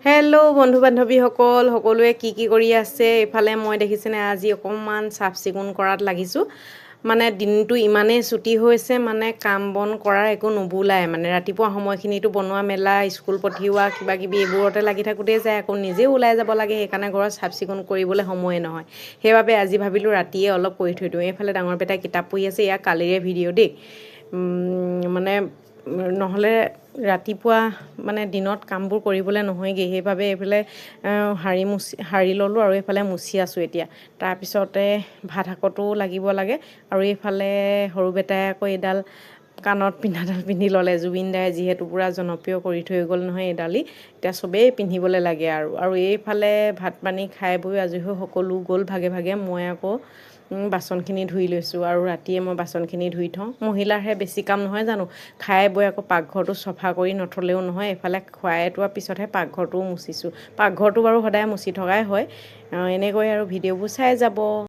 Hello' বন্ধু বান্ধৱীসকল সকলোৱে কি কৰি আছে এফালে মই দেখিছেনে আজি অকণমান চাফ চিকুণ কৰাত লাগিছোঁ মানে দিনটো ইমানেই ছুটি হৈছে মানে কাম বন কৰাৰ একো নুবুলাই মানে ৰাতিপুৱা সময়খিনিতো বনোৱা মেলা স্কুল পঠিওৱা কিবা কিবি এইবোৰতে লাগি থাকোঁতেই যায় আকৌ নিজেও ওলাই যাব লাগে সেইকাৰণে ঘৰত চাফ চিকুণ কৰিবলৈ সময়ে নহয় সেইবাবে আজি ভাবিলোঁ ৰাতিয়ে অলপ কৰি থৈ দিওঁ এইফালে ডাঙৰ বেটাই কিতাপ পঢ়ি আছে ইয়াৰ কালিৰে ভিডিঅ' দেই মানে নহ'লে ৰাতিপুৱা মানে দিনত কামবোৰ কৰিবলৈ নহয়গৈ সেইবাবে এইফালে সাৰি ল'লোঁ আৰু এইফালে মুচি আছোঁ এতিয়া তাৰপিছতে ভাত শাকতো লাগিব লাগে আৰু এইফালে সৰু বেটাই আকৌ এইডাল কাণত পিন্ধাডাল পিন্ধি ল'লে জুবিন দাই যিহেতু পূৰা জনপ্ৰিয় কৰি থৈ গ'ল নহয় এইডালি এতিয়া চবেই পিন্ধিবলৈ লাগে আৰু এইফালে ভাত পানী খাই বৈ আজৰি হৈ সকলো গ'ল ভাগে ভাগে মই আকৌ বাচনখিনি ধুই লৈছোঁ আৰু ৰাতিয়ে মই বাচনখিনি ধুই থওঁ মহিলাৰহে বেছি কাম নহয় জানো খাই বৈ আকৌ পাকঘৰটো চফা কৰি নথলেও নহয় এইফালে খুৱাই থোৱাৰ পিছতহে পাকঘৰটোও মুচিছোঁ পাকঘৰটো বাৰু সদায় মুচি থকাই হয় এনেকৈ আৰু ভিডিঅ'বোৰ চাই যাব।